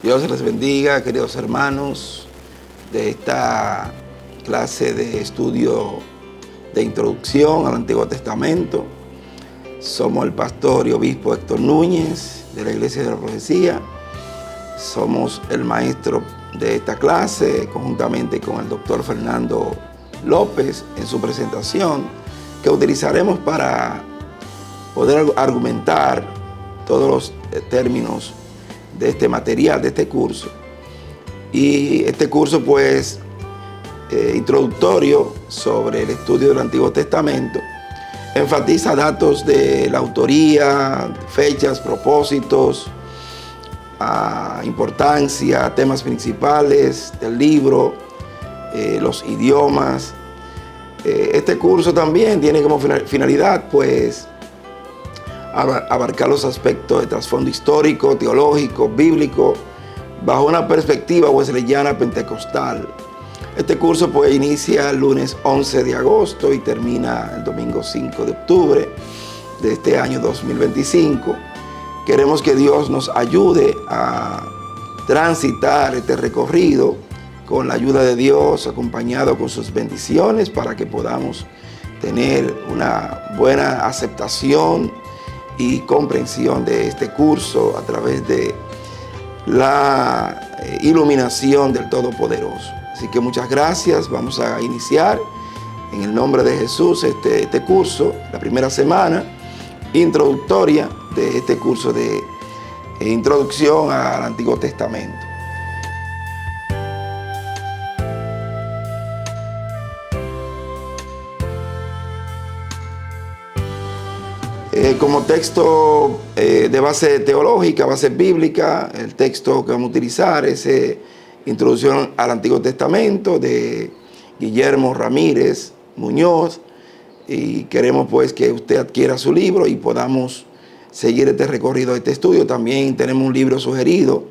Dios les bendiga, queridos hermanos, de esta clase de estudio de introducción al Antiguo Testamento. Somos el pastor y obispo Héctor Núñez, de la Iglesia de la Profecía. Somos el maestro de esta clase, conjuntamente con el doctor Fernando López, en su presentación, que utilizaremos para poder argumentar todos los términos de este material, de este curso. Y este curso, pues, introductorio sobre el estudio del Antiguo Testamento, enfatiza datos de la autoría, fechas, propósitos, importancia, temas principales del libro, los idiomas. Este curso también tiene como finalidad, pues, abarcar los aspectos de trasfondo histórico, teológico, bíblico, bajo una perspectiva wesleyana pentecostal. Este curso pues inicia el lunes 11 de agosto y termina el domingo 5 de octubre de este año 2025. Queremos que Dios nos ayude a transitar este recorrido con la ayuda de Dios, acompañado con sus bendiciones, para que podamos tener una buena aceptación y comprensión de este curso a través de la iluminación del Todopoderoso. Así que muchas gracias. Vamos a iniciar en el nombre de Jesús este curso, la primera semana introductoria de este curso de introducción al Antiguo Testamento. Como texto de base teológica, base bíblica, el texto que vamos a utilizar es Introducción al Antiguo Testamento de Guillermo Ramírez Muñoz, y queremos pues que usted adquiera su libro y podamos seguir este recorrido de este estudio. También tenemos un libro sugerido,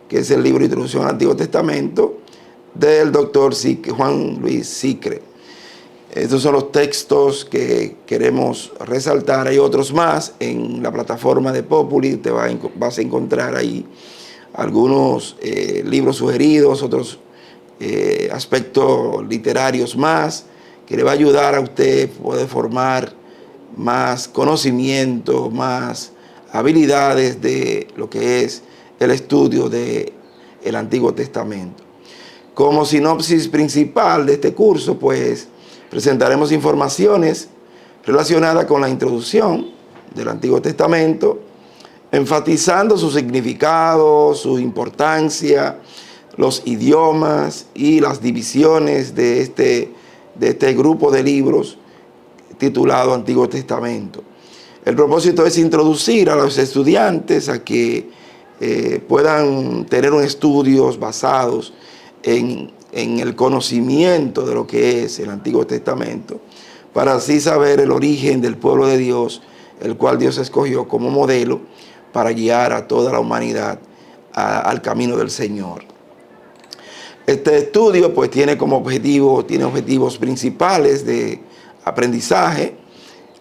que es el libro Introducción al Antiguo Testamento del doctor Juan Luis Sicre. Estos son los textos que queremos resaltar. Hay otros más en la plataforma de Populi. Te vas a encontrar ahí algunos libros sugeridos, otros aspectos literarios más, que le va a ayudar a usted poder formar más conocimiento, más habilidades de lo que es el estudio del Antiguo Testamento. Como sinopsis principal de este curso, pues, presentaremos informaciones relacionadas con la introducción del Antiguo Testamento, enfatizando su significado, su importancia, los idiomas y las divisiones de este grupo de libros titulado Antiguo Testamento. El propósito es introducir a los estudiantes a que puedan tener estudios basados en el conocimiento de lo que es el Antiguo Testamento, para así saber el origen del pueblo de Dios, el cual Dios escogió como modelo para guiar a toda la humanidad al camino del Señor. Este estudio pues tiene objetivos principales de aprendizaje,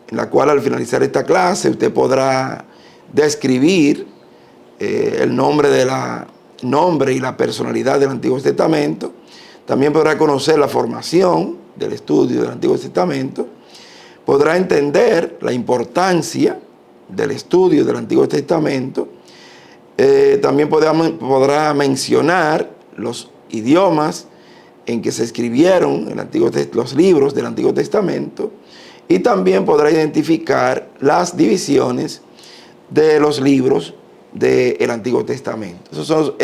en la cual al finalizar esta clase usted podrá describir el nombre y la personalidad del Antiguo Testamento. También podrá conocer la formación del estudio del Antiguo Testamento. Podrá entender la importancia del estudio del Antiguo Testamento. También podrá mencionar los idiomas en que se escribieron los libros del Antiguo Testamento. Y también podrá identificar las divisiones de los libros del Antiguo Testamento. Esos son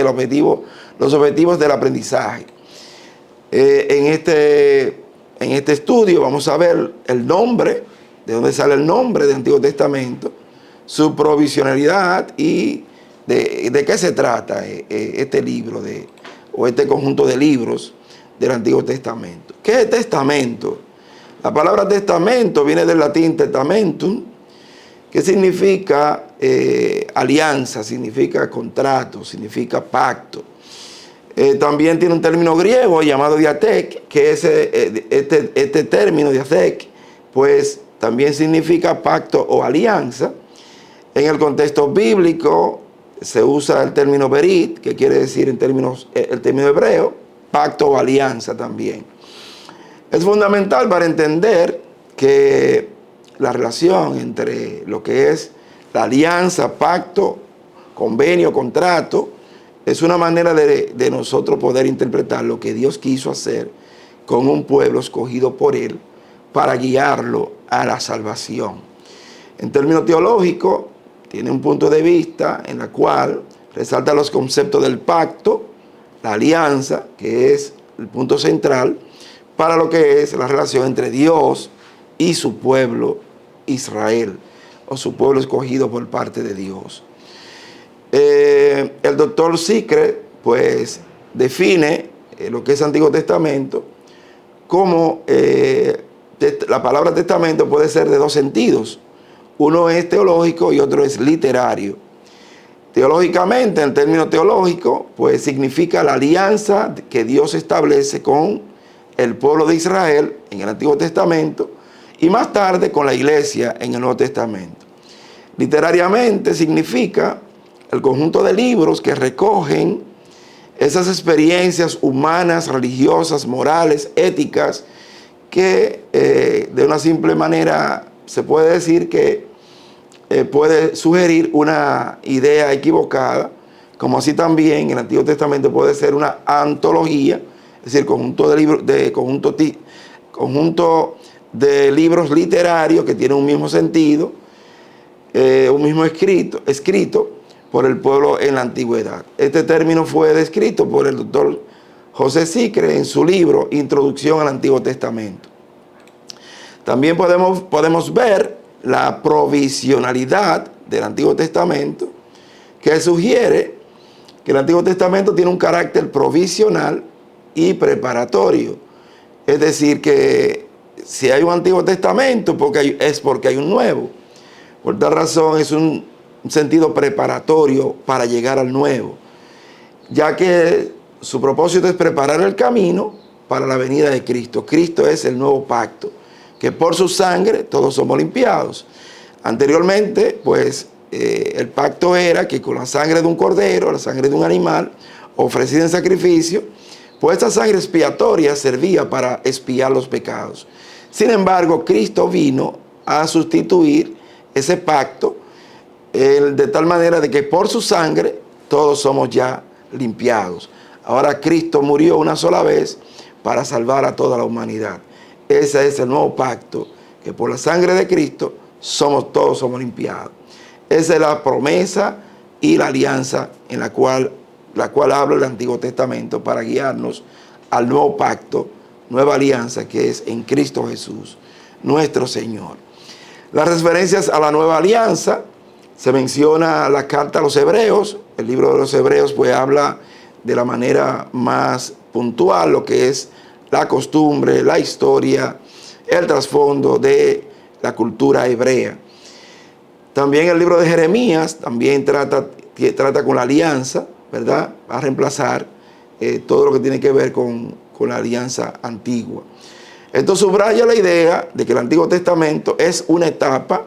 los objetivos del aprendizaje. En este estudio vamos a ver el nombre, de dónde sale el nombre del Antiguo Testamento, su provisionalidad y de qué se trata este libro o este conjunto de libros del Antiguo Testamento. ¿Qué es testamento? La palabra testamento viene del latín testamentum, que significa alianza, significa contrato, significa pacto. También tiene un término griego llamado diatek, que es este término diatek, pues también significa pacto o alianza. En el contexto bíblico se usa el término berit, que quiere decir en términos, el término hebreo, pacto o alianza también. Es fundamental para entender que la relación entre lo que es la alianza, pacto, convenio, contrato, es una manera de nosotros poder interpretar lo que Dios quiso hacer con un pueblo escogido por Él para guiarlo a la salvación. En términos teológicos, tiene un punto de vista en el cual resalta los conceptos del pacto, la alianza, que es el punto central para lo que es la relación entre Dios y su pueblo Israel, o su pueblo escogido por parte de Dios. El doctor Sicre, pues, define lo que es Antiguo Testamento como la palabra testamento puede ser de dos sentidos. Uno es teológico y otro es literario. Teológicamente, en términos teológicos, pues significa la alianza que Dios establece con el pueblo de Israel en el Antiguo Testamento y más tarde con la iglesia en el Nuevo Testamento. Literariamente significa el conjunto de libros que recogen esas experiencias humanas, religiosas, morales, éticas, que de una simple manera se puede decir que puede sugerir una idea equivocada, como así también el Antiguo Testamento puede ser una antología, es decir, conjunto de libros literarios que tienen un mismo sentido, un mismo escrito por el pueblo en la antigüedad. Este término fue descrito por el doctor José Sicre en su libro Introducción al Antiguo Testamento. También podemos ver la provisionalidad del Antiguo Testamento, que sugiere que el Antiguo Testamento tiene un carácter provisional y preparatorio. Es decir, que si hay un Antiguo Testamento es porque hay un Nuevo. Por tal razón es un sentido preparatorio para llegar al Nuevo, ya que su propósito es preparar el camino para la venida de Cristo. Cristo es el nuevo pacto, que por su sangre todos somos limpiados. Anteriormente, pues, el pacto era que con la sangre de un cordero, la sangre de un animal, ofrecida en sacrificio, pues esta sangre expiatoria servía para expiar los pecados. Sin embargo, Cristo vino a sustituir ese pacto de tal manera de que por su sangre todos somos ya limpiados. Ahora Cristo murió una sola vez para salvar a toda la humanidad. Ese es el nuevo pacto, que por la sangre de Cristo todos somos limpiados. Esa es la promesa y la alianza en la cual habla el Antiguo Testamento para guiarnos al nuevo pacto, nueva alianza que es en Cristo Jesús, nuestro Señor. Las referencias a la nueva alianza, se menciona la carta a los Hebreos. El libro de los Hebreos pues habla de la manera más puntual lo que es la costumbre, la historia, el trasfondo de la cultura hebrea. También el libro de Jeremías también trata con la alianza, ¿verdad? Va a reemplazar todo lo que tiene que ver con la alianza antigua. Esto subraya la idea de que el Antiguo Testamento es una etapa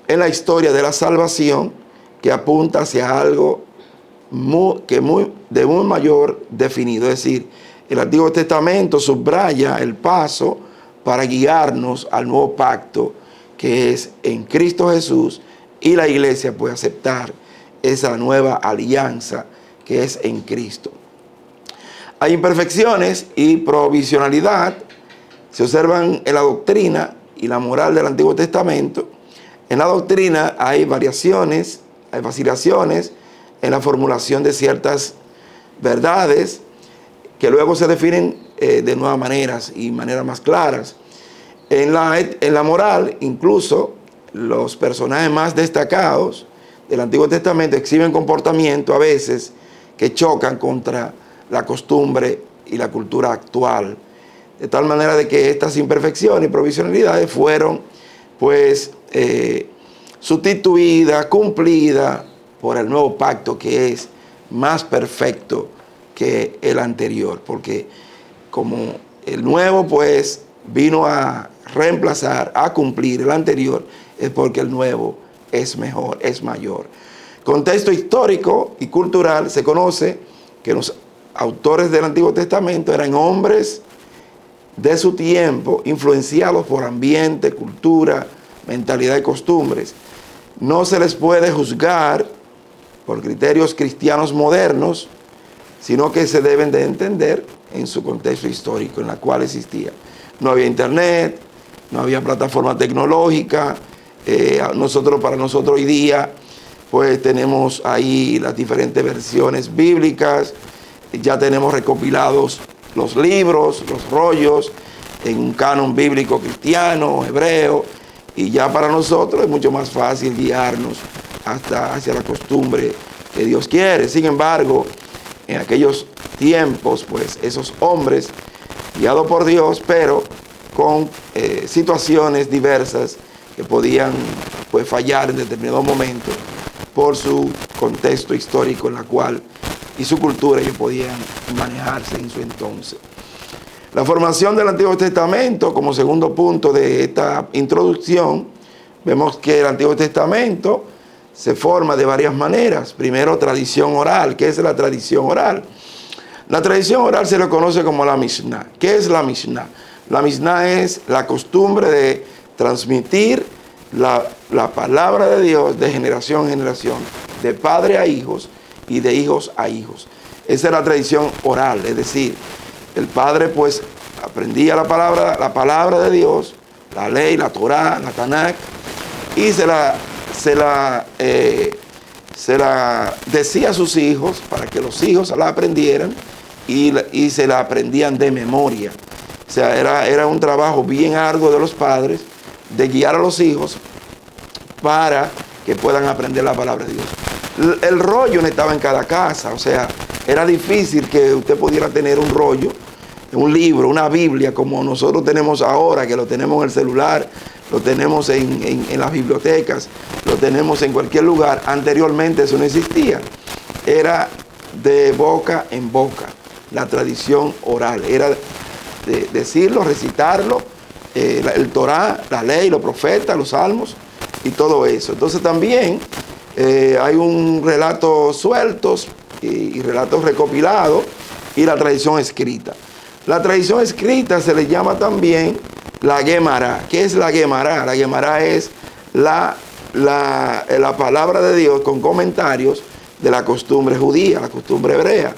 en la historia de la salvación que apunta hacia algo de muy mayor definido. Es decir, el Antiguo Testamento subraya el paso para guiarnos al nuevo pacto que es en Cristo Jesús, y la iglesia puede aceptar esa nueva alianza que es en Cristo. Hay imperfecciones y provisionalidad se observan en la doctrina y la moral del Antiguo Testamento. En la doctrina hay variaciones, hay vacilaciones en la formulación de ciertas verdades que luego se definen de nuevas maneras y maneras más claras. En la moral, incluso los personajes más destacados del Antiguo Testamento exhiben comportamientos a veces que chocan contra la costumbre y la cultura actual, de tal manera de que estas imperfecciones y provisionalidades fueron pues sustituidas, cumplidas por el nuevo pacto, que es más perfecto que el anterior, porque como el nuevo pues vino a reemplazar, a cumplir el anterior, es porque el nuevo es mejor, es mayor. contexto histórico y cultural, se conoce que los autores del Antiguo Testamento eran hombres de su tiempo, influenciados por ambiente, cultura, mentalidad y costumbres. No se les puede juzgar por criterios cristianos modernos, sino que se deben de entender en su contexto histórico en el cual existía. No había internet, no había plataforma tecnológica. Para nosotros hoy día, pues tenemos ahí las diferentes versiones bíblicas, ya tenemos recopilados los libros, los rollos, en un canon bíblico cristiano, hebreo, y ya para nosotros es mucho más fácil guiarnos hasta hacia la costumbre que Dios quiere. Sin embargo, en aquellos tiempos, pues esos hombres, guiados por Dios, pero con situaciones diversas que podían pues fallar en determinados momentos por su contexto histórico en la cual y su cultura ellos podían manejarse en su entonces. La formación del Antiguo Testamento, como segundo punto de esta introducción, vemos que el Antiguo Testamento se forma de varias maneras. Primero, tradición oral. ¿Qué es la tradición oral? La tradición oral se le conoce como la Mishnah. ¿Qué es la Mishnah? La Mishnah es la costumbre de transmitir la palabra de Dios de generación en generación, de padre a hijos y de hijos a hijos. Esa es la tradición oral, es decir, el padre pues aprendía la palabra de Dios, la ley, la Torá, la Tanakh, y se la decía a sus hijos para que los hijos la aprendieran y se la aprendían de memoria. O sea, era un trabajo bien arduo de los padres de guiar a los hijos para que puedan aprender la palabra de Dios. El rollo no estaba en cada casa, o sea, era difícil que usted pudiera tener un rollo, un libro, una Biblia, como nosotros tenemos ahora, que lo tenemos en el celular, lo tenemos en las bibliotecas, lo tenemos en cualquier lugar. Anteriormente eso no existía. Era de boca en boca, la tradición oral. Era de decirlo, recitarlo, el Torá, la ley, los profetas, los salmos y todo eso. Entonces también hay un relato sueltos y relatos recopilados y la tradición escrita. La tradición escrita se le llama también la Gemara. ¿Qué es la Gemara? La Gemara es la palabra de Dios con comentarios de la costumbre judía, la costumbre hebrea.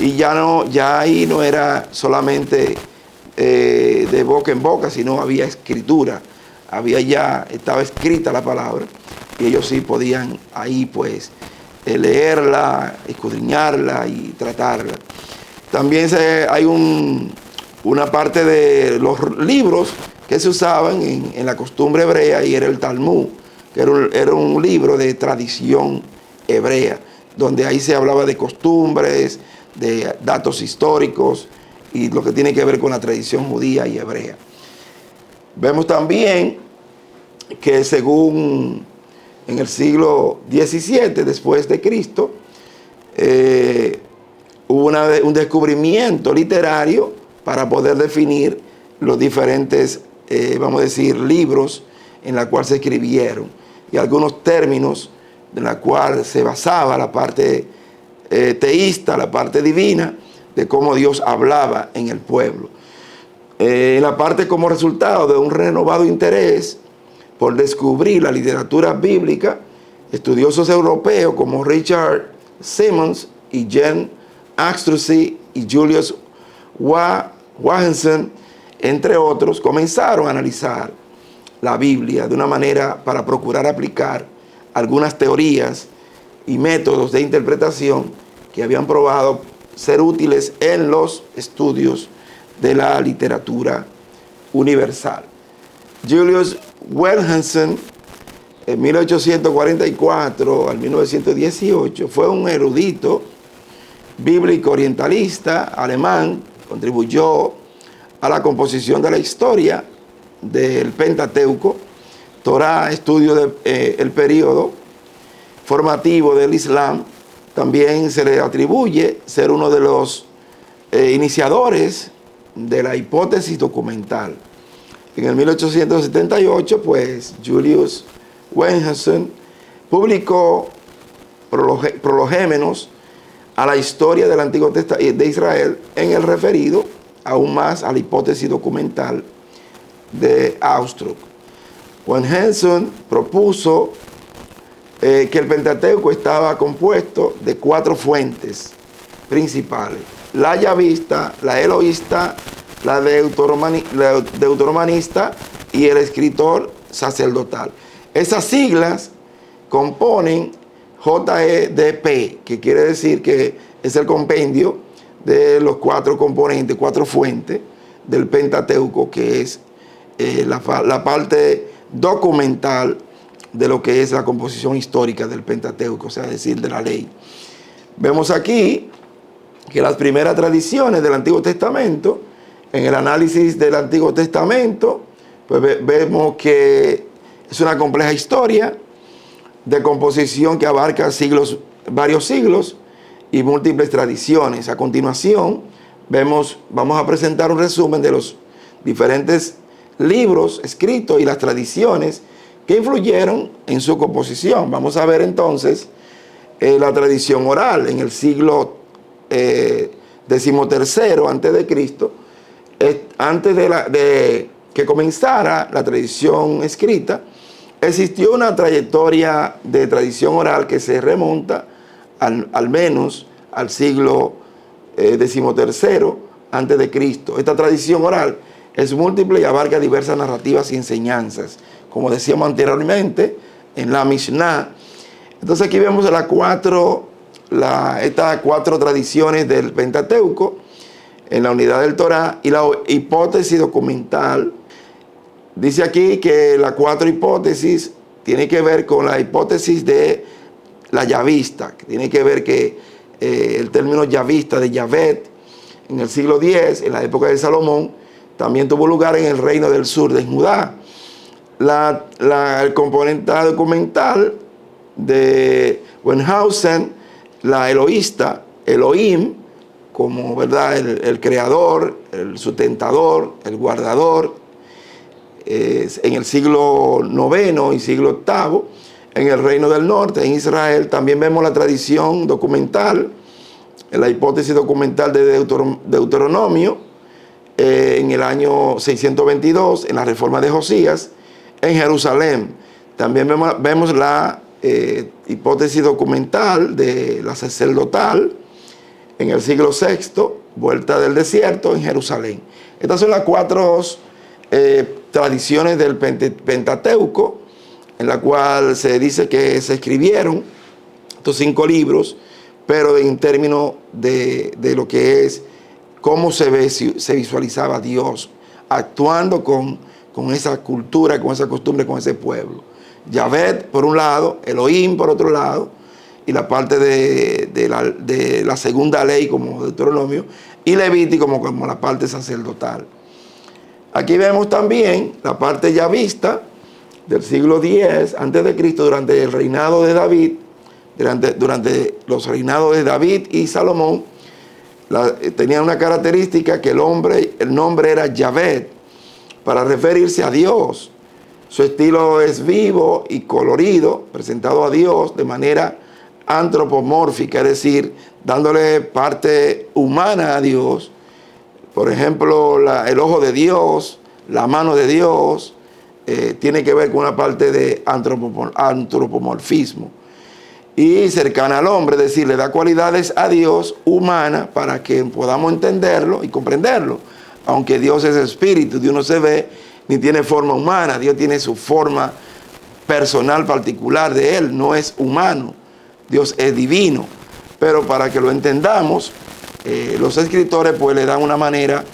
Y ya ahí no era solamente de boca en boca, sino había escritura. Estaba escrita la palabra y ellos sí podían ahí pues leerla, escudriñarla y tratarla. También hay una parte de los libros que se usaban en la costumbre hebrea y era el Talmud, que era un libro de tradición hebrea, donde ahí se hablaba de costumbres, de datos históricos y lo que tiene que ver con la tradición judía y hebrea. Vemos también que según en el siglo XVII después de Cristo, hubo un descubrimiento literario para poder definir los diferentes, vamos a decir, libros en los cuales se escribieron y algunos términos en la cual se basaba la parte teísta, la parte divina, de cómo Dios hablaba en el pueblo. En la parte como resultado de un renovado interés por descubrir la literatura bíblica, estudiosos europeos como Richard Simmons y Jen Axtrusi y Julius Wagensen, entre otros, comenzaron a analizar la Biblia de una manera para procurar aplicar algunas teorías y métodos de interpretación que habían probado ser útiles en los estudios de la literatura universal. Julius Wagensen, en 1844 al 1918, fue un erudito bíblico orientalista alemán, contribuyó a la composición de la historia del Pentateuco, Torá, estudio del periodo formativo del Islam. También se le atribuye ser uno de los iniciadores de la hipótesis documental. En el 1878, pues, Julius Wagensen publicó prolegémenos a la historia del Antiguo Testamento de Israel en el referido aún más a la hipótesis documental de Astruc. Juan Henson propuso que el Pentateuco estaba compuesto de 4 fuentes principales: la yavista, la eloísta, la deuteromanista y el escritor sacerdotal. Esas siglas componen JEDP, que quiere decir que es el compendio de los 4 componentes, 4 fuentes del Pentateuco, que es la parte documental de lo que es la composición histórica del Pentateuco, o sea, es decir, de la ley. Vemos aquí que las primeras tradiciones del Antiguo Testamento, en el análisis del Antiguo Testamento, pues vemos que es una compleja historia de composición que abarca varios siglos y múltiples tradiciones. A continuación, vamos a presentar un resumen de los diferentes libros escritos y las tradiciones que influyeron en su composición. Vamos a ver entonces la tradición oral en el siglo XIII antes de Cristo. Antes de que comenzara la tradición escrita, existió una trayectoria de tradición oral que se remonta al menos al siglo XIII antes de Cristo. Esta tradición oral es múltiple y abarca diversas narrativas y enseñanzas, como decíamos anteriormente en la Mishnah. Entonces aquí vemos estas 4 tradiciones del Pentateuco en la unidad del Torá y la hipótesis documental. Dice aquí que las 4 hipótesis tienen que ver con la hipótesis de la yavista, que tiene que ver que el término yavista de Yavet en el siglo X, en la época de Salomón, también tuvo lugar en el reino del sur de Judá. El componente documental de Wellhausen, la eloísta, Elohim, como ¿verdad? El creador, el sustentador, el guardador, en el siglo IX y siglo VIII, en el reino del norte, en Israel. También vemos la tradición documental, la hipótesis documental de Deuteronomio, en el año 622, en la reforma de Josías, en Jerusalén. También vemos la hipótesis documental de la sacerdotal, en el siglo VI, vuelta del desierto, en Jerusalén. Estas son las 4 tradiciones del Pentateuco, en la cual se dice que se escribieron estos 5 libros, pero en términos de lo que es cómo se visualizaba a Dios actuando con esa cultura, con esa costumbre, con ese pueblo. Yavet por un lado, Elohim por otro lado, y la parte de la segunda ley como Deuteronomio, y Levítico como la parte sacerdotal. Aquí vemos también la parte yavista del siglo X antes de Cristo, durante el reinado de David, durante los reinados de David y Salomón. Tenía una característica que el nombre era Yavet, para referirse a Dios. Su estilo es vivo y colorido, presentado a Dios de manera antropomórfica, es decir, dándole parte humana a Dios. Por ejemplo, el ojo de Dios, la mano de Dios, tiene que ver con una parte de antropomorfismo. Y cercana al hombre, es decir, le da cualidades a Dios humanas para que podamos entenderlo y comprenderlo. Aunque Dios es espíritu, Dios no se ve ni tiene forma humana, Dios tiene su forma personal particular de Él, no es humano, Dios es divino. Pero para que lo entendamos, los escritores pues le dan una manera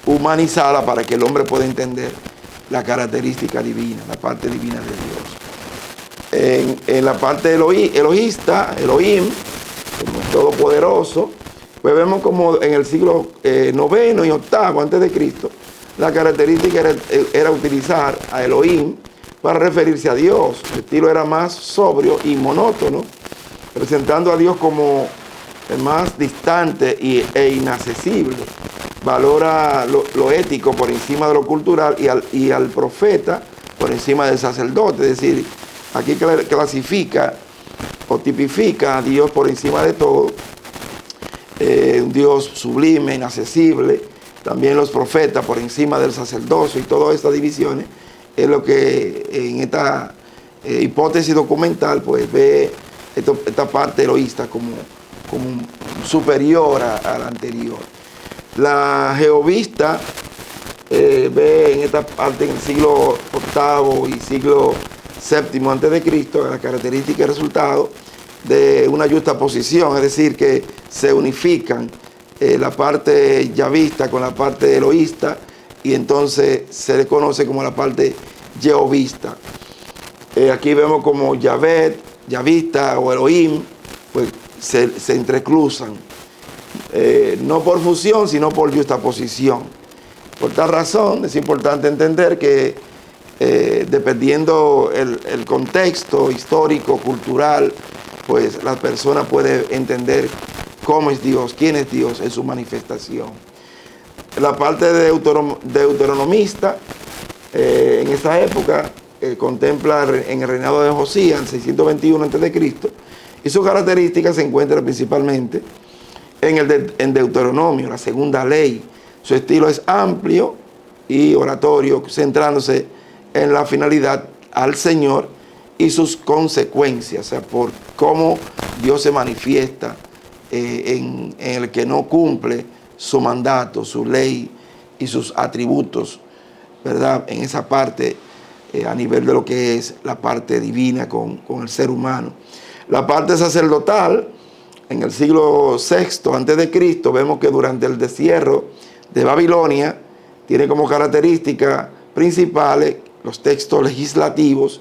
humanizada para que el hombre pueda entender la característica divina, la parte divina de Dios. En la parte elohista, Elohim, como todopoderoso, pues vemos como en el siglo IX y VIII antes de Cristo, la característica era utilizar a Elohim para referirse a Dios. El estilo era más sobrio y monótono, presentando a Dios como el más distante e inaccesible. Valora lo ético por encima de lo cultural y al profeta por encima del sacerdote. Es decir, aquí clasifica o tipifica a Dios por encima de todo, un Dios sublime, inaccesible. También los profetas por encima del sacerdocio, y todas estas divisiones es lo que en esta hipótesis documental pues ve esta parte eloísta como superior a la anterior. La jehovista ve en esta parte, en el siglo VIII y siglo VII antes de Cristo, la característica y resultado de una justaposición, es decir, que se unifican la parte yavista con la parte eloísta, y entonces se le conoce como la parte jehovista. Aquí vemos como Yavet, yavista o Elohim, pues se entrecruzan, no por fusión, sino por justaposición. Por tal razón es importante entender que dependiendo el contexto histórico, cultural, pues la persona puede entender cómo es Dios, quién es Dios en su manifestación. La parte deuteronomista en esta época contempla en el reinado de Josías, en 621 a.C., y sus características se encuentran principalmente en Deuteronomio, la segunda ley. Su estilo es amplio y oratorio, centrándose en la finalidad al Señor y sus consecuencias, o sea, por cómo Dios se manifiesta en el que no cumple su mandato, su ley y sus atributos, ¿verdad? En esa parte, a nivel de lo que es la parte divina con el ser humano. La parte sacerdotal, en el siglo VI antes de Cristo, vemos que durante el destierro de Babilonia tiene como características principales los textos legislativos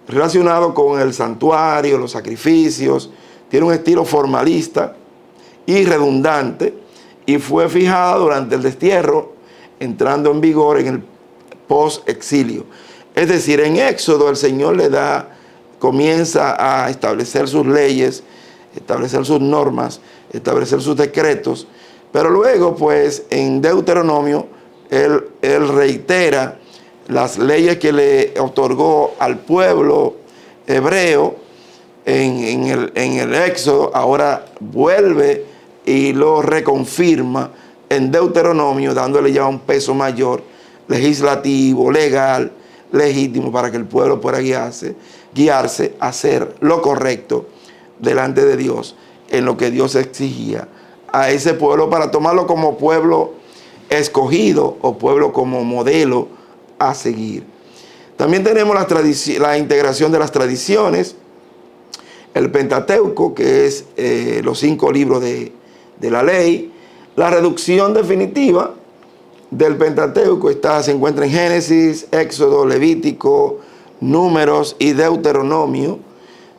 relacionados con el santuario, los sacrificios. Tiene un estilo formalista y redundante, y fue fijada durante el destierro, entrando en vigor en el post-exilio. Es decir, en Éxodo el Señor comienza a establecer sus leyes, establecer sus normas, establecer sus decretos, pero luego pues en Deuteronomio él reitera las leyes que le otorgó al pueblo hebreo en el Éxodo. Ahora vuelve y lo reconfirma en Deuteronomio, dándole ya un peso mayor, legislativo, legal, legítimo, para que el pueblo pueda guiarse a hacer lo correcto delante de Dios, en lo que Dios exigía a ese pueblo, para tomarlo como pueblo escogido o pueblo como modelo a seguir. También tenemos la integración de las tradiciones, el Pentateuco, que es los 5 libros de la ley. La reducción definitiva del Pentateuco se encuentra en Génesis, Éxodo, Levítico, Números y Deuteronomio.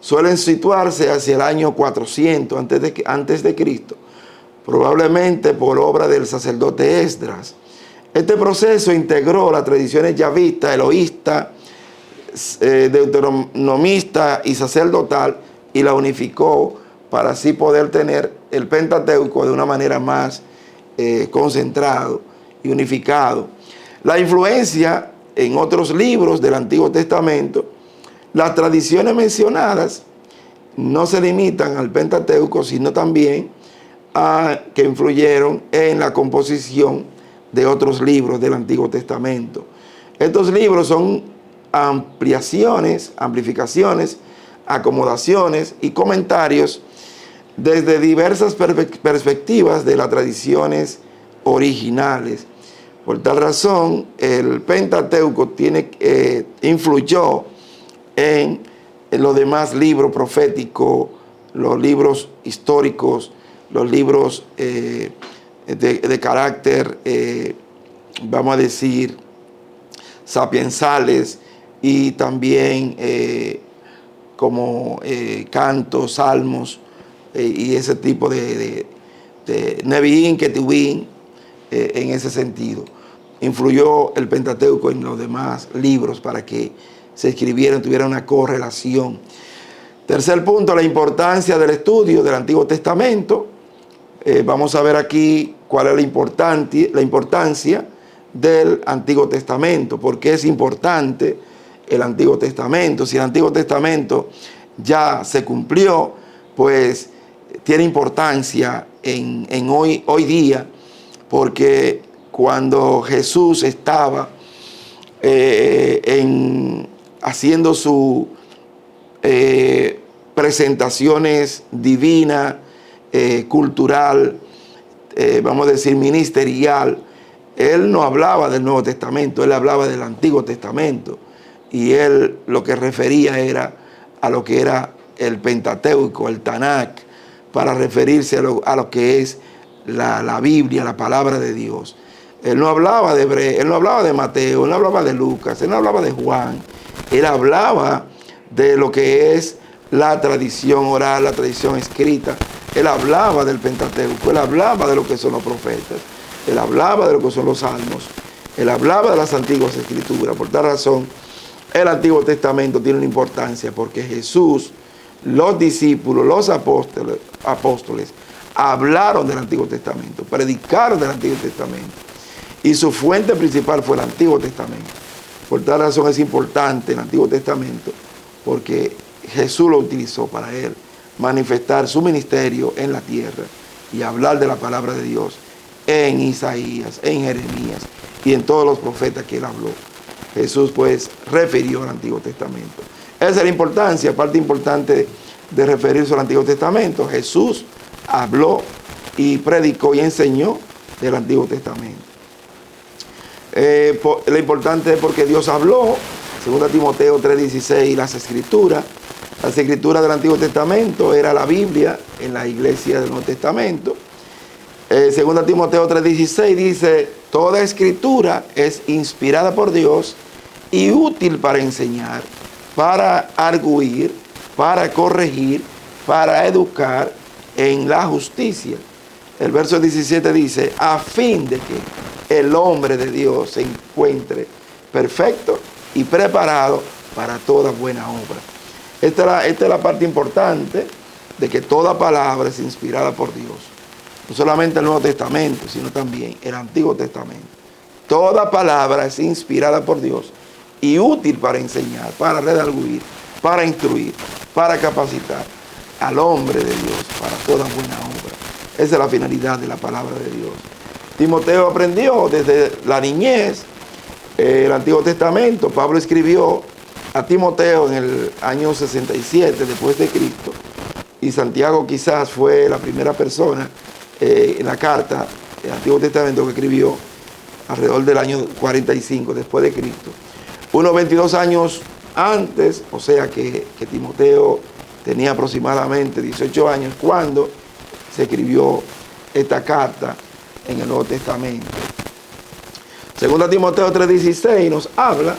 Suelen situarse hacia el año 400 antes de Cristo, probablemente por obra del sacerdote Esdras. Este proceso integró las tradiciones yavista, eloísta, deuteronomista y sacerdotal, y la unificó para así poder tener el Pentateuco de una manera más concentrado y unificado. La influencia en otros libros del Antiguo Testamento, las tradiciones mencionadas no se limitan al Pentateuco, sino también a que influyeron en la composición de otros libros del Antiguo Testamento. Estos libros son ampliaciones, amplificaciones, acomodaciones y comentarios desde diversas perspectivas de las tradiciones originales. Por tal razón, el Pentateuco influyó en los demás libros proféticos, los libros históricos, los libros de carácter, vamos a decir, sapiensales, y también como cantos, salmos, y ese tipo de Nevi'im, Ketuvim, en ese sentido. Influyó el Pentateuco en los demás libros para que se escribieran, tuvieran una correlación. Tercer punto, la importancia del estudio del Antiguo Testamento. Vamos a ver aquí cuál es la importancia del Antiguo Testamento. ¿Por qué es importante el Antiguo Testamento? Si el Antiguo Testamento ya se cumplió, pues tiene importancia en hoy día, porque cuando Jesús estaba haciendo sus presentaciones divinas, cultural, vamos a decir ministerial, él no hablaba del Nuevo Testamento, él hablaba del Antiguo Testamento, y él lo que refería era a lo que era el Pentateuco, el Tanakh, para referirse a lo que es la Biblia, la palabra de Dios. Él no hablaba de él no hablaba de Mateo, él no hablaba de Lucas, él no hablaba de Juan, él hablaba de lo que es la tradición oral, la tradición escrita. Él hablaba del Pentateuco, él hablaba de lo que son los profetas, él hablaba de lo que son los salmos, él hablaba de las antiguas escrituras. Por tal razón, el Antiguo Testamento tiene una importancia, porque Jesús, los discípulos, los apóstoles hablaron del Antiguo Testamento, predicaron del Antiguo Testamento, y su fuente principal fue el Antiguo Testamento. Por tal razón es importante el Antiguo Testamento, porque Jesús lo utilizó para él manifestar su ministerio en la tierra y hablar de la palabra de Dios en Isaías, en Jeremías y en todos los profetas que él habló. Jesús pues refirió al Antiguo Testamento. Esa es la importancia, parte importante de referirse al Antiguo Testamento. Jesús habló y predicó y enseñó del Antiguo Testamento. Lo importante es porque Dios habló, 2 Timoteo 3:16, las escrituras del Antiguo Testamento era la Biblia en la iglesia del Nuevo Testamento. 2 Timoteo 3:16 dice: toda escritura es inspirada por Dios y útil para enseñar, para arguir, para corregir, para educar en la justicia. El verso 17 dice: a fin de que el hombre de Dios se encuentre perfecto y preparado para toda buena obra. Esta es la parte importante de que toda palabra es inspirada por Dios. No solamente el Nuevo Testamento, sino también el Antiguo Testamento. Toda palabra es inspirada por Dios y útil para enseñar, para redarguir, para instruir, para capacitar al hombre de Dios para toda buena obra. Esa es la finalidad de la palabra de Dios. Timoteo aprendió desde la niñez el Antiguo Testamento. Pablo escribió a Timoteo en el año 67 después de Cristo, y Santiago quizás fue la primera persona en la carta del Antiguo Testamento que escribió alrededor del año 45 después de Cristo. Unos 22 años antes, o sea que Timoteo tenía aproximadamente 18 años cuando se escribió esta carta en el Nuevo Testamento. 2 Timoteo 3:16 nos habla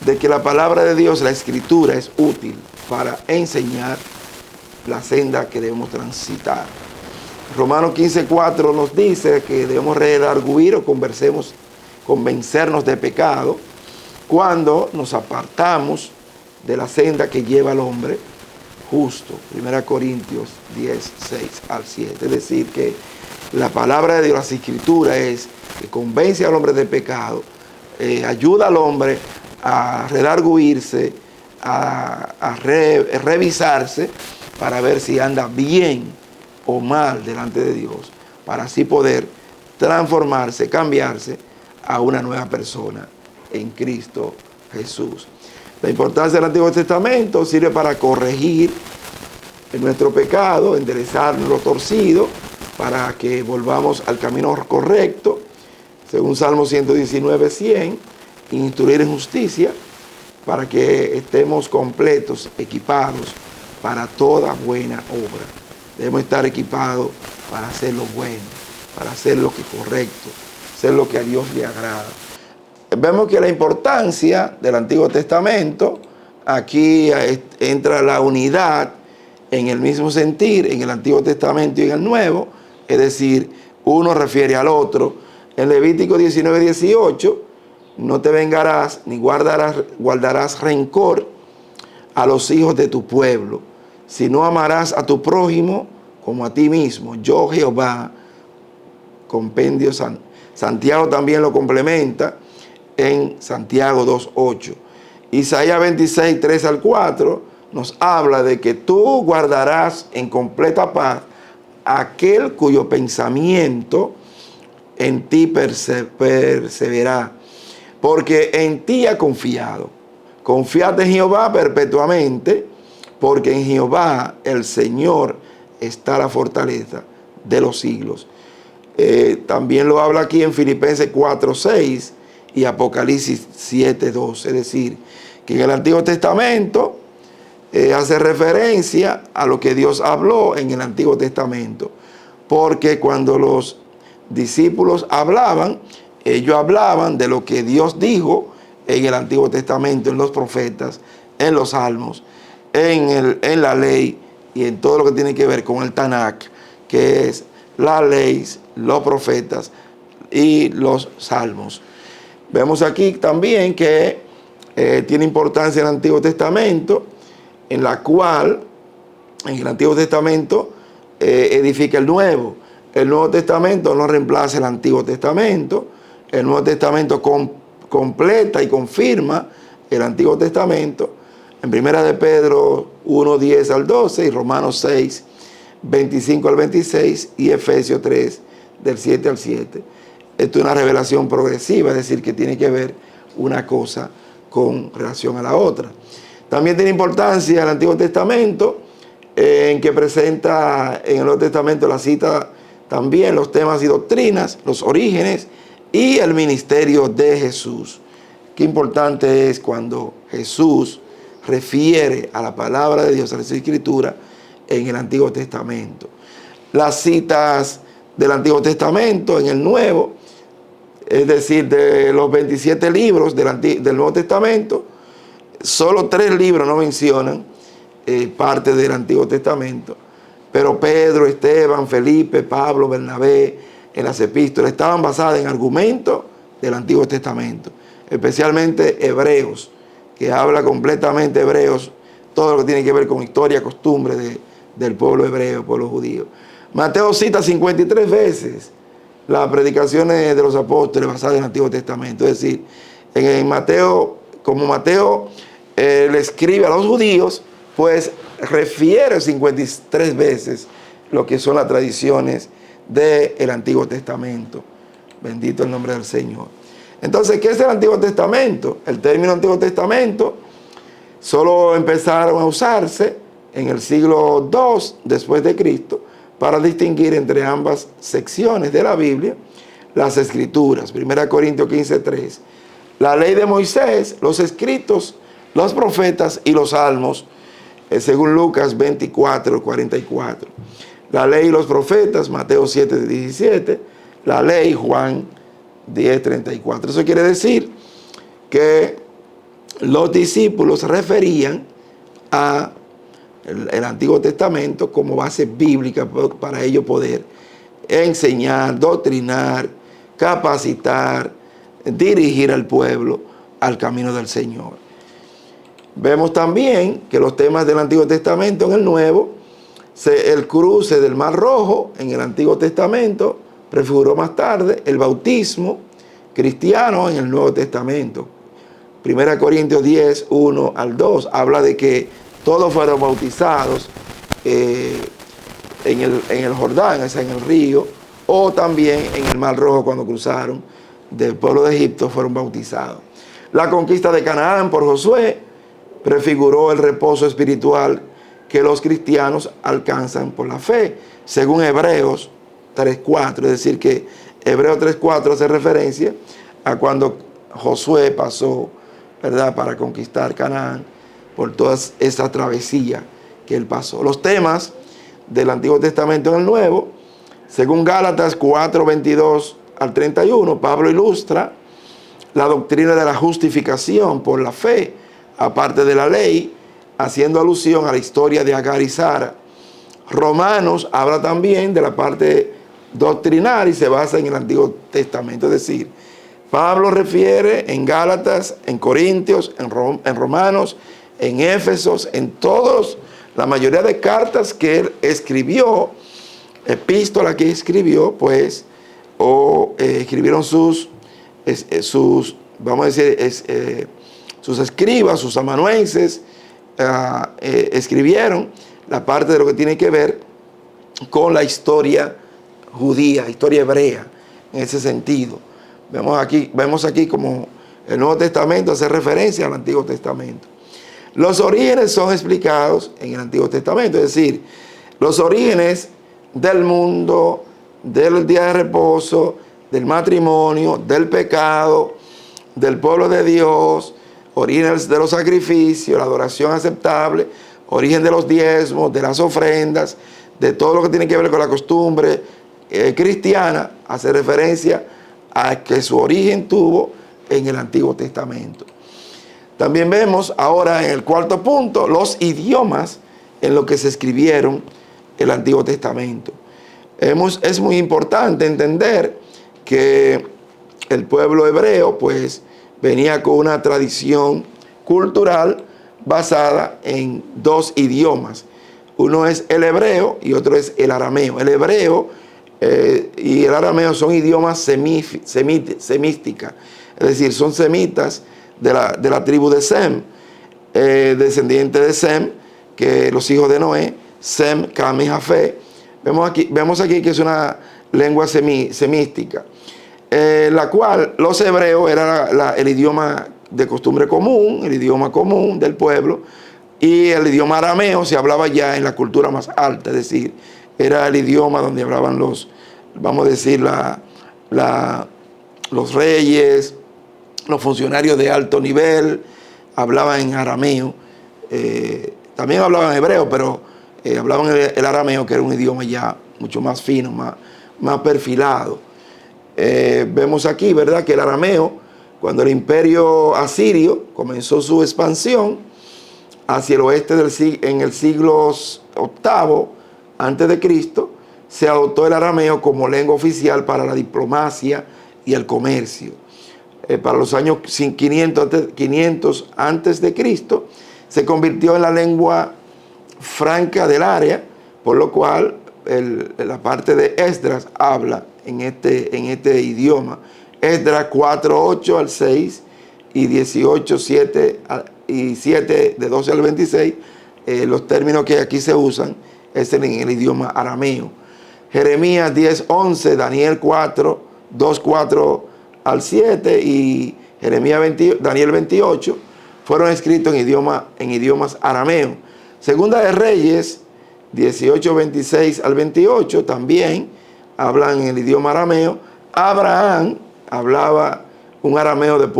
de que la palabra de Dios, la escritura, es útil para enseñar la senda que debemos transitar. Romanos 15:4 nos dice que debemos redarguir o convencernos de pecado cuando nos apartamos de la senda que lleva al hombre justo. 1 Corintios 10:6-7. Es decir, que la palabra de Dios, las escrituras, es que convence al hombre de pecado, ayuda al hombre a redarguirse, a revisarse para ver si anda bien o mal delante de Dios, para así poder transformarse, cambiarse a una nueva persona en Cristo Jesús. La importancia del Antiguo Testamento sirve para corregir nuestro pecado, enderezar lo torcido, para que volvamos al camino correcto, según Salmo 119:100, instruir en justicia, para que estemos completos, equipados para toda buena obra. Debemos estar equipados para hacer lo bueno, para hacer lo que es correcto, hacer lo que a Dios le agrada. Vemos que la importancia del Antiguo Testamento, aquí entra la unidad en el mismo sentir, en el Antiguo Testamento y en el Nuevo, es decir, uno refiere al otro. En Levítico 19:18, no te vengarás ni guardarás rencor a los hijos de tu pueblo, sino amarás a tu prójimo como a ti mismo. Yo, Jehová, compendio Santiago también lo complementa en Santiago 2:8. Isaías 26:3-4 nos habla de que tú guardarás en completa paz aquel cuyo pensamiento en ti persevera, porque en ti ha confiado. Confiad en Jehová perpetuamente, porque en Jehová el Señor está la fortaleza de los siglos. También lo habla aquí en Filipenses 4:6 y Apocalipsis 7:2. Es decir, que en el Antiguo Testamento hace referencia a lo que Dios habló en el Antiguo Testamento. Porque cuando los discípulos hablaban, ellos hablaban de lo que Dios dijo en el Antiguo Testamento, en los profetas, en los salmos, en la ley y en todo lo que tiene que ver con el Tanakh, que es la ley, los profetas y los salmos. Vemos aquí también que tiene importancia el Antiguo Testamento, en la cual en el Antiguo Testamento edifica el Nuevo. El Nuevo Testamento no reemplaza el Antiguo Testamento. El Nuevo Testamento completa y confirma el Antiguo Testamento. En 1 de Pedro 1:10 al 12 y Romanos 6:25 al 26 y Efesios 3 del 7 al 7. Esto es una revelación progresiva, es decir, que tiene que ver una cosa con relación a la otra. También tiene importancia el Antiguo Testamento, en que presenta en el Nuevo Testamento la cita también los temas y doctrinas, los orígenes y el ministerio de Jesús. Qué importante es cuando Jesús refiere a la palabra de Dios, a la Escritura, en el Antiguo Testamento. Las citas del Antiguo Testamento en el Nuevo, es decir, de los 27 libros del Nuevo Testamento, solo 3 libros no mencionan parte del Antiguo Testamento, pero Pedro, Esteban, Felipe, Pablo, Bernabé, en las epístolas estaban basadas en argumentos del Antiguo Testamento, especialmente Hebreos, que habla completamente Hebreos, todo lo que tiene que ver con historia, costumbre del pueblo hebreo, pueblo judío. Mateo cita 53 veces las predicaciones de los apóstoles basadas en el Antiguo Testamento, es decir, en Mateo, como Mateo le escribe a los judíos, pues refiere 53 veces lo que son las tradiciones del Antiguo Testamento. Bendito el nombre del Señor. Entonces, ¿qué es el Antiguo Testamento? El término Antiguo Testamento solo empezaron a usarse en el siglo II después de Cristo para distinguir entre ambas secciones de la Biblia las Escrituras. 1 Corintios 15:3. La ley de Moisés, los escritos, los profetas y los salmos, según Lucas 24:44. La ley y los profetas, Mateo 7:17. La ley, Juan 10:34. Eso quiere decir que los discípulos referían a el Antiguo Testamento como base bíblica para ellos poder enseñar, doctrinar, capacitar, dirigir al pueblo al camino del Señor. Vemos también que los temas del Antiguo Testamento en el Nuevo, el cruce del Mar Rojo en el Antiguo Testamento prefiguró más tarde el bautismo cristiano en el Nuevo Testamento. 1 Corintios 10:1 al 2 habla de que todos fueron bautizados en el Jordán, o sea, en el río, o también en el Mar Rojo cuando cruzaron del pueblo de Egipto, fueron bautizados. La conquista de Canaán por Josué prefiguró el reposo espiritual que los cristianos alcanzan por la fe, según Hebreos 3:4, es decir, que Hebreos 3:4 hace referencia a cuando Josué pasó, ¿verdad?, para conquistar Canaán, por toda esa travesía que él pasó. Los temas del Antiguo Testamento en el Nuevo, según Gálatas 4:22 al 31, Pablo ilustra la doctrina de la justificación por la fe, aparte de la ley, haciendo alusión a la historia de Agar y Sara. Romanos habla también de la parte doctrinal y se basa en el Antiguo Testamento. Es decir, Pablo refiere en Gálatas, en Corintios, en Romanos, en Éfesos, en todos, la mayoría de cartas que él escribió, epístola que escribió, pues, o escribieron sus, vamos a decir, sus escribas, sus amanuenses, escribieron la parte de lo que tiene que ver con la historia judía, historia hebrea, en ese sentido. Vemos aquí como el Nuevo Testamento hace referencia al Antiguo Testamento. Los orígenes son explicados en el Antiguo Testamento, es decir, los orígenes del mundo, del día de reposo, del matrimonio, del pecado, del pueblo de Dios, orígenes de los sacrificios, la adoración aceptable, origen de los diezmos, de las ofrendas, de todo lo que tiene que ver con la costumbre cristiana, hace referencia a que su origen tuvo en el Antiguo Testamento. También vemos ahora en el cuarto punto los idiomas en los que se escribieron el Antiguo Testamento. Es muy importante entender que el pueblo hebreo pues venía con una tradición cultural basada en dos idiomas. Uno es el hebreo y otro es el arameo. El hebreo y el arameo son idiomas semíticas, es decir, son semitas de la tribu de Sem, descendiente de Sem, que los hijos de Noé, Sem, Cam y Jafé. Vemos aquí que es una lengua semítica, la cual los hebreos era el idioma de costumbre común, el idioma común del pueblo, y el idioma arameo se hablaba ya en la cultura más alta, es decir, era el idioma donde hablaban vamos a decir, los reyes, los funcionarios de alto nivel, hablaban en arameo. También hablaban hebreo, pero hablaban el arameo, que era un idioma ya mucho más fino, más perfilado. Vemos aquí, ¿verdad?, que el arameo, cuando el imperio asirio comenzó su expansión hacia el oeste en el siglo VIII antes de Cristo, se adoptó el arameo como lengua oficial para la diplomacia y el comercio. Para los años 500 antes de Cristo, se convirtió en la lengua franca del área, por lo cual la parte de Esdras habla en este idioma. Esdras 4:8 al 6 y 18:7 y 7 de 12 al 26, los términos que aquí se usan es en el idioma arameo. Jeremías 10:11, Daniel 2:4 al 7 y Daniel 28 fueron escritos en idiomas arameos. Segunda de Reyes 18:26 al 28 también hablan en el idioma arameo. Abraham hablaba un arameo a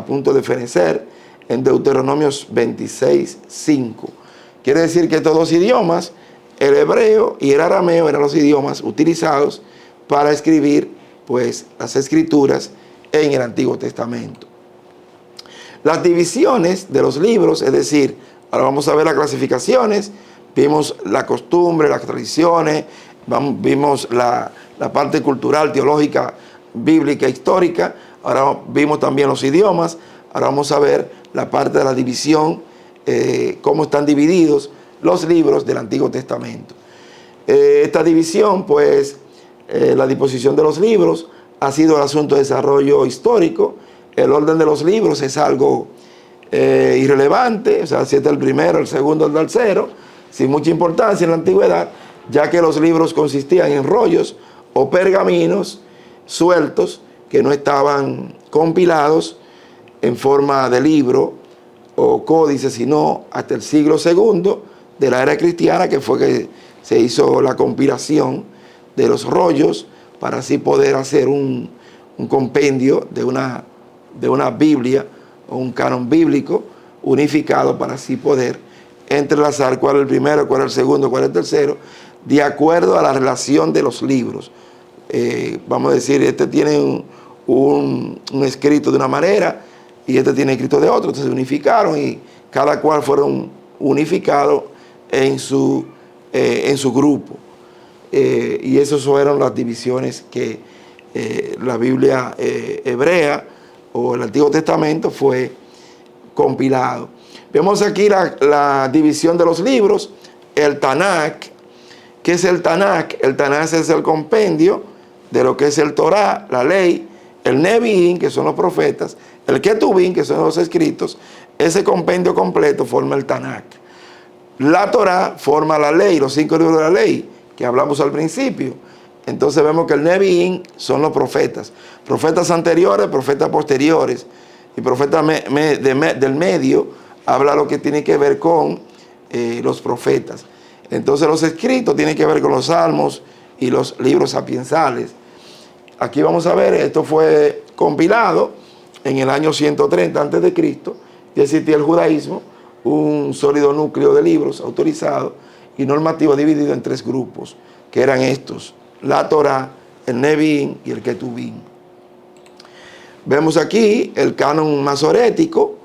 punto de fenecer en Deuteronomios 26:5. Quiere decir que estos dos idiomas, el hebreo y el arameo, eran los idiomas utilizados para escribir pues las escrituras en el Antiguo Testamento. Las divisiones de los libros, es decir, ahora vamos a ver las clasificaciones. Vimos la costumbre, las tradiciones, vimos la parte cultural, teológica, bíblica, histórica. Ahora vimos también los idiomas. Ahora vamos a ver la parte de la división, cómo están divididos los libros del Antiguo Testamento. Esta división, pues, la disposición de los libros ha sido el asunto de desarrollo histórico. El orden de los libros es algo irrelevante, o sea, si este es el primero, el segundo, el tercero, sin mucha importancia en la antigüedad, ya que los libros consistían en rollos o pergaminos sueltos que no estaban compilados en forma de libro o códice, sino hasta el siglo II de la era cristiana, que fue que se hizo la compilación de los rollos para así poder hacer un compendio de una Biblia o un canon bíblico unificado, para así poder entrelazar cuál es el primero, cuál es el segundo, cuál es el tercero, de acuerdo a la relación de los libros. Vamos a decir, este tiene un escrito de una manera y este tiene escrito de otro, entonces se unificaron y cada cual fueron unificados en su grupo. Y esas fueron las divisiones que la Biblia hebrea o el Antiguo Testamento fue compilado. Vemos aquí la división de los libros. El Tanakh. ¿Qué es el Tanakh? El Tanakh es el compendio de lo que es el Torá, la ley, el Nevi'im, que son los profetas, el Ketubim, que son los escritos, ese compendio completo forma el Tanakh. La Torá forma la ley, los 5 libros de la ley, que hablamos al principio. Entonces vemos que el Nevi'im son los profetas. Profetas anteriores, profetas posteriores. Y profeta del medio habla lo que tiene que ver con los profetas. Entonces los escritos tienen que ver con los salmos y los libros sapiensales. Aquí vamos a ver, esto fue compilado en el año 130 a.C. Ya existía el judaísmo, un sólido núcleo de libros autorizados y normativos divididos en 3 grupos, que eran estos: la Torá, el Nevi'im y el Ketubim. Vemos aquí el canon masorético,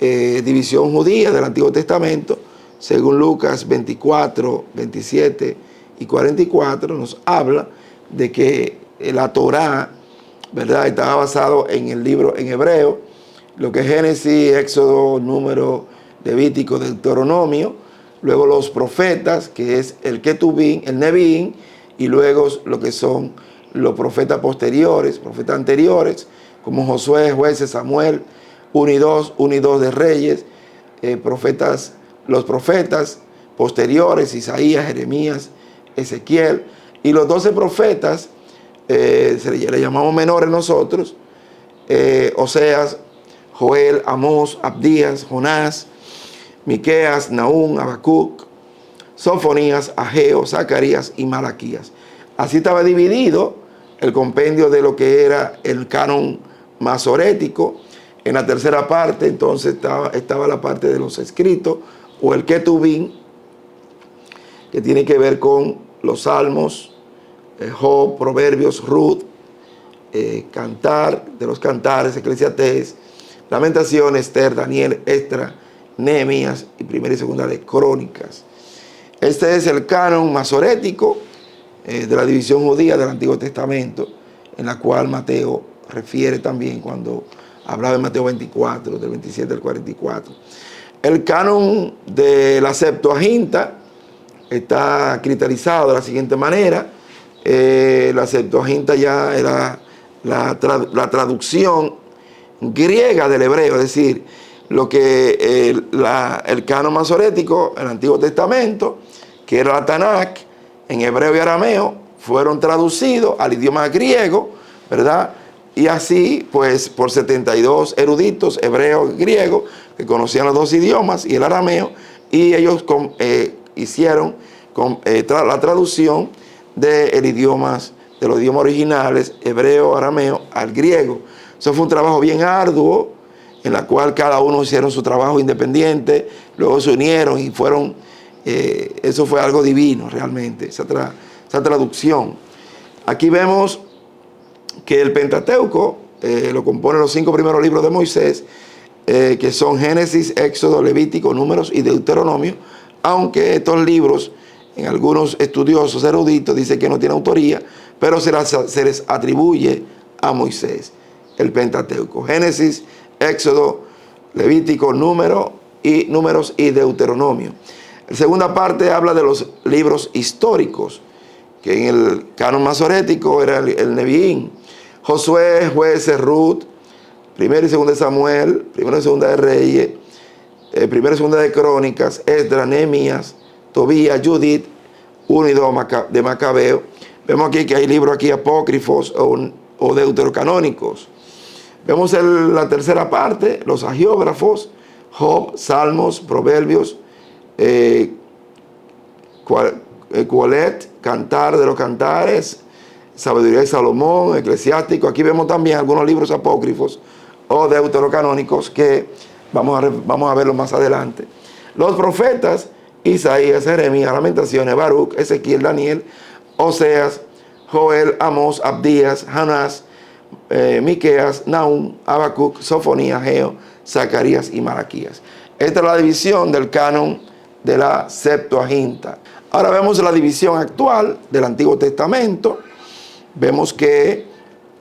división judía del Antiguo Testamento, según Lucas 24, 27 y 44, nos habla de que la Torá, ¿verdad?, estaba basado en el libro en hebreo, lo que es Génesis, Éxodo, Número, Levítico, Deuteronomio, luego los profetas, que es el Ketubim, el Nevi'im, y luego lo que son los profetas posteriores, profetas anteriores, como Josué, Jueces, Samuel, 1 y 2 de Reyes, los profetas posteriores, Isaías, Jeremías, Ezequiel, y los 12 profetas, le llamamos menores nosotros, Oseas, Joel, Amós, Abdías, Jonás, Miqueas, Nahum, Habacuc, Sofonías, Ageo, Zacarías y Malaquías. Así estaba dividido el compendio de lo que era el canon masorético. En la tercera parte entonces estaba la parte de los escritos, o el Ketubim, que tiene que ver con los salmos, Job, Proverbios, Ruth, Cantar de los Cantares, Eclesiastés, Lamentaciones, Esther, Daniel, Esdras, Nehemías y primera y segunda de Crónicas. Este es el canon masorético de la división judía del Antiguo Testamento, en la cual Mateo refiere también cuando hablaba de Mateo 24, del 27 al 44. El canon de la Septuaginta está cristalizado de la siguiente manera. La Septuaginta ya era la traducción griega del hebreo, es decir, lo que el canon masorético, el Antiguo Testamento, que era la Tanakh, en hebreo y arameo, fueron traducidos al idioma griego, ¿verdad? Y así, pues, por 72 eruditos, hebreo y griego, que conocían los 2 idiomas y el arameo, y ellos hicieron la traducción de los idiomas originales, hebreo, arameo, al griego. Eso fue un trabajo bien arduo, en la cual cada uno hicieron su trabajo independiente, luego se unieron y fueron, eso fue algo divino realmente, esa traducción. Aquí vemos que el Pentateuco lo componen los 5 primeros libros de Moisés, que son Génesis, Éxodo, Levítico, Números y Deuteronomio, aunque estos libros, en algunos estudiosos eruditos, dicen que no tienen autoría, pero se les atribuye a Moisés el Pentateuco. Génesis, Éxodo, Levítico, Números y Deuteronomio. La segunda parte habla de los libros históricos, que en el canon masorético era el Nevi'im, Josué, Jueces, Ruth, primera y segunda de Samuel, primera y segunda de Reyes, primera y segunda de Crónicas, Esdras, Nehemías, Tobías, Judith, 1 y 2 de Macabeo. Vemos aquí que hay libros aquí apócrifos o deuterocanónicos. Vemos la tercera parte, los agiógrafos, Job, Salmos, Proverbios, Coelet, Cantar de los Cantares, Sabiduría de Salomón, Eclesiástico. Aquí vemos también algunos libros apócrifos o deuterocanónicos que vamos a verlos más adelante. Los profetas, Isaías, Jeremías, Lamentaciones, Baruch, Ezequiel, Daniel, Oseas, Joel, Amós, Abdías, Jonás, Miqueas, Nahum, Habacuc, Sofonías, Ageo, Zacarías y Malaquías. Esta es la división del canon de la Septuaginta. Ahora vemos la división actual del Antiguo Testamento. Vemos que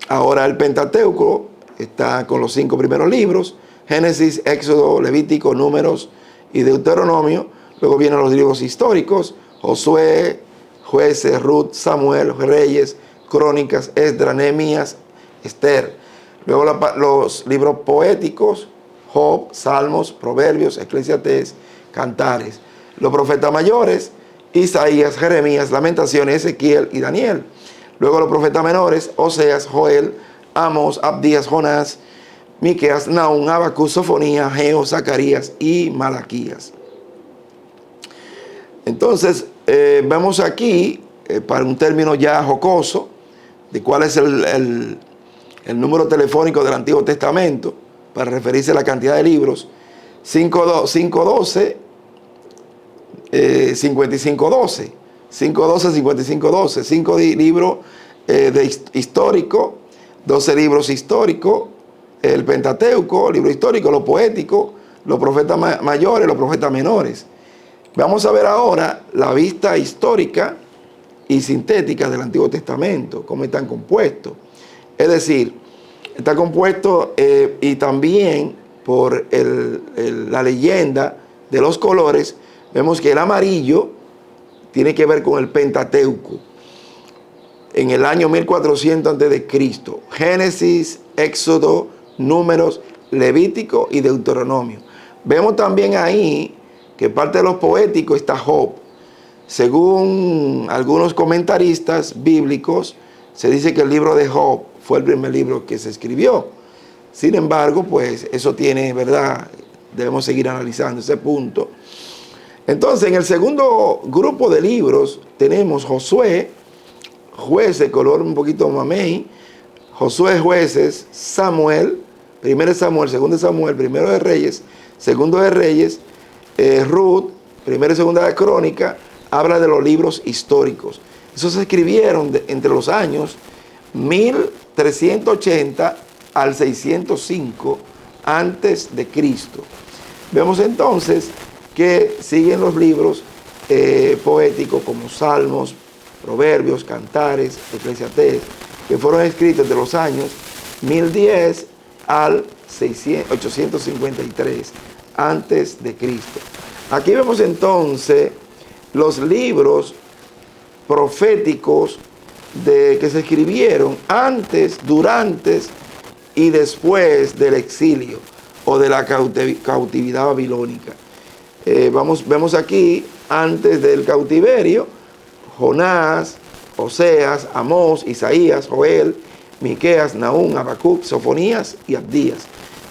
ahora el Pentateuco está con los 5 primeros libros: Génesis, Éxodo, Levítico, Números y Deuteronomio. Luego vienen los libros históricos: Josué, Jueces, Ruth, Samuel, Reyes, Crónicas, Esdras, Nehemías, Esther. Luego los libros poéticos, Job, Salmos, Proverbios, Eclesiastés, Cantares. Los profetas mayores, Isaías, Jeremías, Lamentaciones, Ezequiel y Daniel. Luego los profetas menores, Oseas, Joel, Amos, Abdías, Jonás, Miqueas, Nahum, Habacuc, Sofonías, Ageo, Zacarías y Malaquías. Entonces, vemos aquí, para un término ya jocoso, de cuál es el número telefónico del Antiguo Testamento, para referirse a la cantidad de libros, 512, 5512, 512, 5512, 5 libros históricos, 12 libros históricos, el Pentateuco, libro histórico, lo poético, los profetas mayores, los profetas menores. Vamos a ver ahora la vista histórica y sintética del Antiguo Testamento, cómo están compuestos. Es decir, está compuesto y también por la leyenda de los colores. Vemos que el amarillo tiene que ver con el Pentateuco. En el año 1400 a.C., Génesis, Éxodo, Números, Levítico y Deuteronomio. Vemos también ahí que parte de los poéticos está Job. Según algunos comentaristas bíblicos, se dice que el libro de Job fue el primer libro que se escribió. Sin embargo, pues eso tiene, ¿verdad? Debemos seguir analizando ese punto. Entonces, en el segundo grupo de libros tenemos Josué, Jueces, color un poquito mamey, Josué, Jueces, Samuel, 1 Samuel, 2 Samuel, 1 de Reyes, 2 de Reyes, Ruth, 1 y 2 de Crónica, habla de los libros históricos. Esos se escribieron entre los años 1380 al 605 antes de Cristo. Vemos entonces que siguen los libros poéticos como Salmos, Proverbios, Cantares, Eclesiastés, que fueron escritos de los años 1010 al 853 antes de Cristo. Aquí vemos entonces los libros proféticos que se escribieron antes, durante y después del exilio o de la cautividad babilónica. Vemos aquí, antes del cautiverio, Jonás, Oseas, Amós, Isaías, Joel, Miqueas, Nahum, Habacuc, Sofonías y Abdías.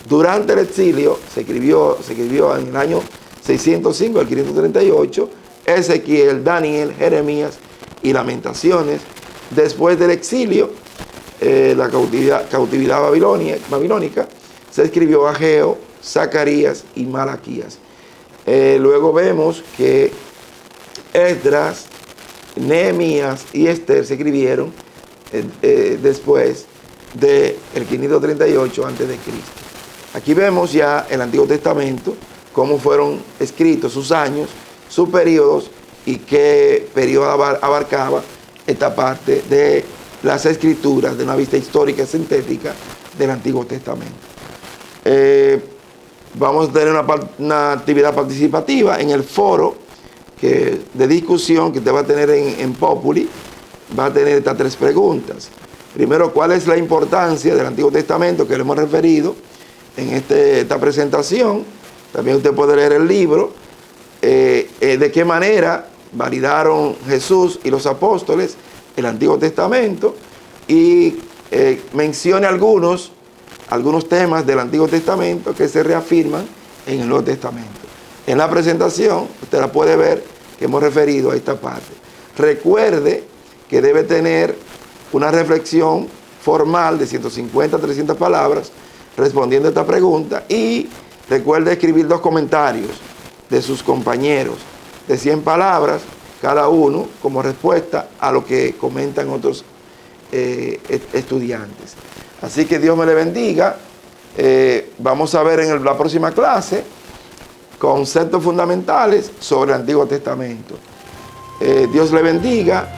Durante el exilio se escribió en el año 605 al 538, Ezequiel, Daniel, Jeremías y Lamentaciones. Después del exilio, la cautividad babilónica, se escribió Ageo, Zacarías y Malaquías. Luego vemos que Esdras, Nehemías y Esther se escribieron después del 538 a.C. Aquí vemos ya el Antiguo Testamento, cómo fueron escritos sus años, sus periodos y qué periodo abarcaba esta parte de las escrituras de una vista histórica y sintética del Antiguo Testamento. Vamos a tener una actividad participativa en el foro de discusión que usted va a tener en Populi. Va a tener estas 3 preguntas. Primero, ¿cuál es la importancia del Antiguo Testamento que le hemos referido en esta presentación? También usted puede leer el libro. De qué manera validaron Jesús y los apóstoles el Antiguo Testamento, y mencione algunos temas del Antiguo Testamento que se reafirman en el Nuevo Testamento. En la presentación usted la puede ver que hemos referido a esta parte. Recuerde que debe tener una reflexión formal de 150 a 300 palabras respondiendo a esta pregunta, y recuerde escribir 2 comentarios de sus compañeros de 100 palabras cada uno como respuesta a lo que comentan otros estudiantes. Así que Dios me le bendiga. Vamos a ver en la próxima clase conceptos fundamentales sobre el Antiguo Testamento. Dios le bendiga.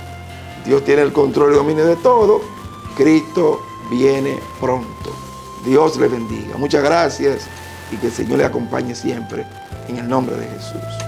Dios tiene el control y dominio de todo. Cristo viene pronto. Dios le bendiga. Muchas gracias y que el Señor le acompañe siempre en el nombre de Jesús.